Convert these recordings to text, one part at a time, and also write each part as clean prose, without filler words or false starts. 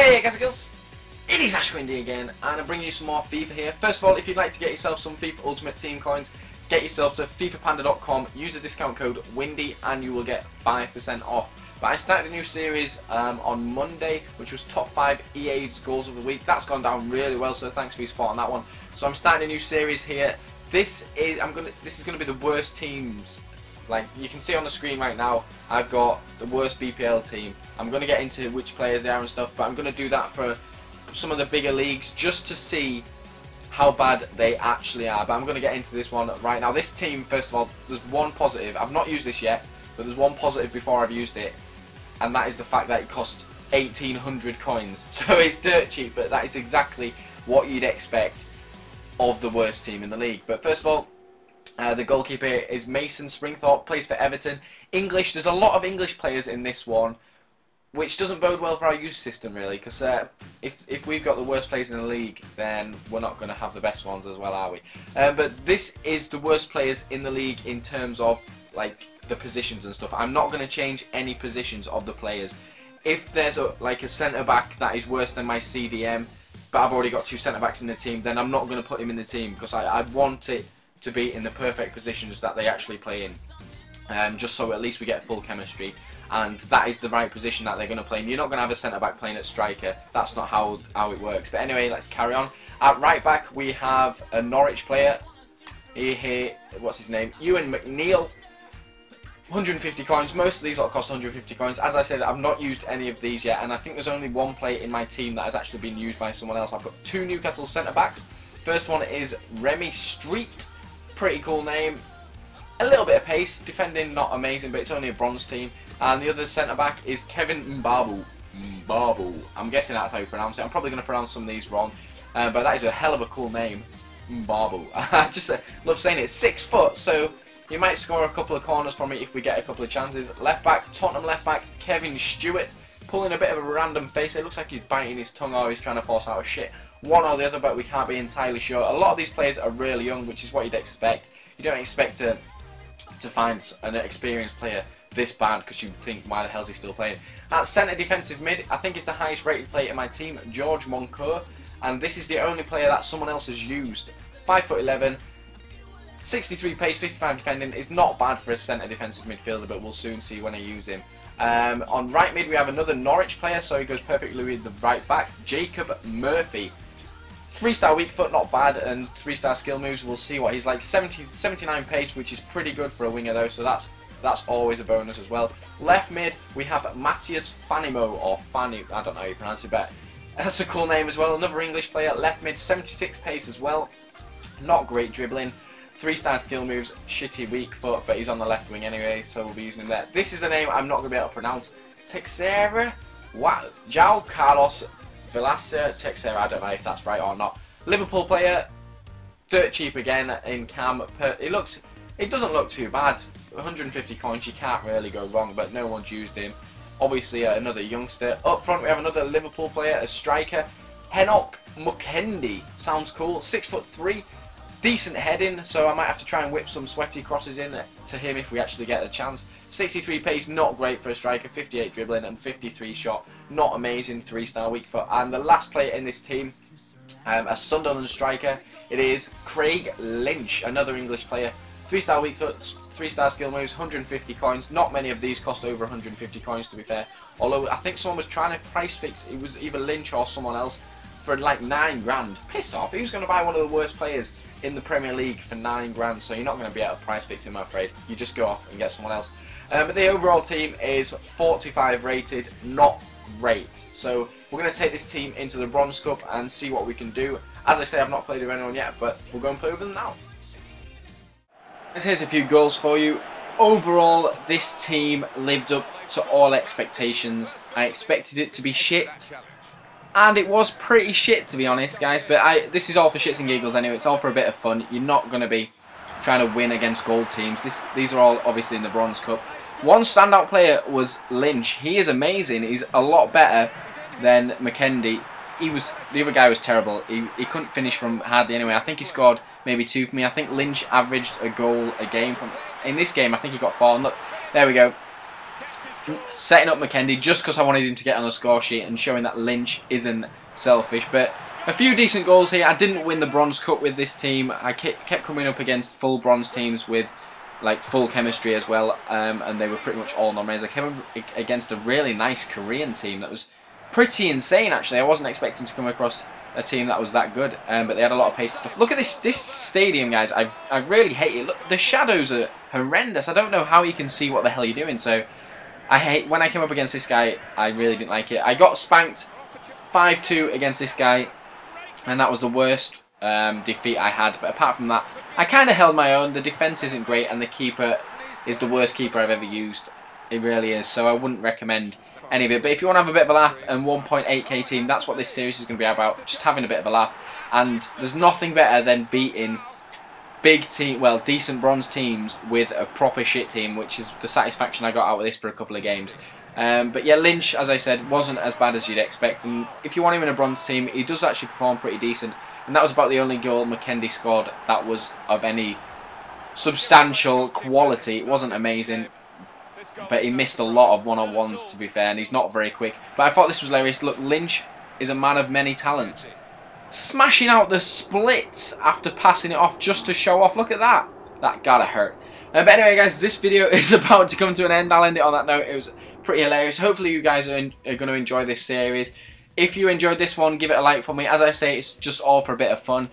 Hey guys and girls, it is TheAshWindy again, and I'm bringing you some more FIFA here. First of all, if you'd like to get yourself some FIFA Ultimate Team coins, get yourself to FIFAPanda.com, use the discount code WINDY, and you will get 5% off. But I started a new series on Monday, which was top 5 EA's goals of the week. That's gone down really well, so thanks for your support on that one. So I'm starting a new series here. This is gonna be the worst teams. Like you can see on the screen right now, I've got the worst BPL team. I'm going to get into which players they are and stuff, but I'm going to do that for some of the bigger leagues just to see how bad they actually are. But I'm going to get into this one right now. This team, first of all, there's one positive. I've not used this yet, but there's one positive before I've used it, and that is the fact that it cost 1,800 coins. So it's dirt cheap, but that is exactly what you'd expect of the worst team in the league. But first of all, the goalkeeper is Mason Springthorpe, plays for Everton. English, there's a lot of English players in this one, which doesn't bode well for our youth system really, because if we've got the worst players in the league, then we're not going to have the best ones as well, are we? But this is the worst players in the league in terms of like the positions and stuff. I'm not going to change any positions of the players. If there's like a centre back that is worse than my CDM, but I've already got 2 centre backs in the team, then I'm not going to put him in the team, because I want it to be in the perfect positions that they actually play in, just so at least we get full chemistry, and that is the right position that they're going to play in. You're not going to have a centre back playing at striker. That's not how it works. But anyway, let's carry on. At right back we have a Norwich player here, what's his name, Ewan McNeil. 150 coins. Most of these all cost 150 coins. As I said, I've not used any of these yet, and I think there's only one player in my team that has actually been used by someone else. I've got 2 Newcastle centre backs. First one is Remy Street. Pretty cool name. A little bit of pace. Defending not amazing, but it's only a bronze team. And the other centre back is Kevin Mbabu. I'm guessing that's how you pronounce it. I'm probably going to pronounce some of these wrong, but that is a hell of a cool name, Mbabu. I just love saying it. 6 foot, so you might score a couple of corners from it if we get a couple of chances. Left back, Tottenham left back, Kevin Stewart, pulling a bit of a random face. It looks like he's biting his tongue or he's trying to force out a shit. One or the other, but we can't be entirely sure. A lot of these players are really young, which is what you'd expect. You don't expect to find an experienced player this bad, because you think, why the hell is he still playing? At centre defensive mid, I think it's the highest rated player in my team, George Moncoeur, and this is the only player that someone else has used. 5'11", 63 pace, 55 defending is not bad for a centre defensive midfielder, but we'll soon see when I use him. On right mid we have another Norwich player, so he goes perfectly with the right back, Jacob Murphy. 3-star weak foot, not bad, and 3-star skill moves. We'll see what he's like. 79 pace, which is pretty good for a winger though, so that's always a bonus as well. Left mid we have Matthias Fanimo, or Fanny, I don't know how you pronounce it, but that's a cool name as well. Another English player. Left mid, 76 pace as well. Not great dribbling. 3-star skill moves, shitty weak foot, but he's on the left wing anyway, so we'll be using him there. This is a name I'm not going to be able to pronounce. Texera? What? João Carlos Vilaça Texera, I don't know if that's right or not. Liverpool player, dirt cheap again in cam. It doesn't look too bad. 150 coins, you can't really go wrong, but no one's used him. Obviously another youngster. Up front we have another Liverpool player, a striker, Henok Mukendi. Sounds cool. 6'3". Decent heading, so I might have to try and whip some sweaty crosses in to him if we actually get a chance. 63 pace, not great for a striker. 58 dribbling and 53 shot, not amazing. 3-star weak foot. And the last player in this team, a Sunderland striker, it is Craig Lynch, another English player. 3-star weak foot, 3-star skill moves, 150 coins. Not many of these cost over 150 coins, to be fair. Although I think someone was trying to price fix, it was either Lynch or someone else, for like 9 grand. Piss off, who's going to buy one of the worst players in the Premier League for 9 grand? So you're not going to be able to price fix him, I'm afraid. You just go off and get someone else. But the overall team is 45 rated, not great. So we're going to take this team into the Bronze Cup and see what we can do. As I say, I've not played with anyone yet, but we'll go and play with them now. Here's a few goals for you. Overall, this team lived up to all expectations. I expected it to be shit, and it was pretty shit, to be honest, guys. But this is all for shits and giggles anyway. It's all for a bit of fun. You're not going to be trying to win against gold teams. These are all obviously in the Bronze Cup. One standout player was Lynch. He is amazing. He's a lot better than McKendy. The other guy was terrible. He couldn't finish from hardly anyway. I think he scored maybe 2 for me. I think Lynch averaged a goal a game. In this game, I think he got 4. And look, there we go. setting up McKendy just because I wanted him to get on the score sheet and showing that Lynch isn't selfish. But a few decent goals here. I didn't win the Bronze Cup with this team. I kept coming up against full bronze teams with like full chemistry as well, and they were pretty much all nominated. I came up against a really nice Korean team that was pretty insane actually. I wasn't expecting to come across a team that was that good, but they had a lot of pace and stuff. Look at this stadium, guys. I really hate it. Look, the shadows are horrendous. I don't know how you can see what the hell you're doing. So I hate when I came up against this guy. I really didn't like it. I got spanked 5-2 against this guy, and that was the worst defeat I had. But apart from that, I kind of held my own. The defense isn't great, and the keeper is the worst keeper I've ever used. It really is. So I wouldn't recommend any of it. But if you want to have a bit of a laugh and 1.8k team, that's what this series is going to be about. Just having a bit of a laugh. And there's nothing better than beating big team, well, decent bronze teams with a proper shit team, which is the satisfaction I got out of this for a couple of games. But yeah, Lynch, as I said, wasn't as bad as you'd expect. And if you want him in a bronze team, he does actually perform pretty decent. And that was about the only goal McKendy scored that was of any substantial quality. It wasn't amazing, but he missed a lot of one-on-ones, to be fair, and he's not very quick. But I thought this was hilarious. Look, Lynch is a man of many talents. Smashing out the splits after passing it off just to show off. Look at that. That gotta hurt. But anyway, guys, this video is about to come to an end. I'll end it on that note. It was pretty hilarious. Hopefully you guys are going to enjoy this series. If you enjoyed this one, give it a like for me. As I say, it's just all for a bit of fun.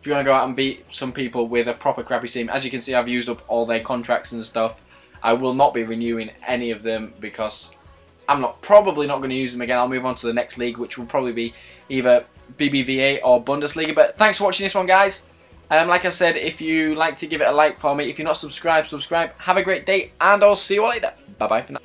If you want to go out and beat some people with a proper crappy team, as you can see, I've used up all their contracts and stuff. I will not be renewing any of them because I'm probably not going to use them again. I'll move on to the next league, which will probably be either BBVA or Bundesliga. But thanks for watching this one, guys. Like I said, if you like to give it a like for me, if you're not subscribed, subscribe. Have a great day, and I'll see you all later. Bye-bye for now.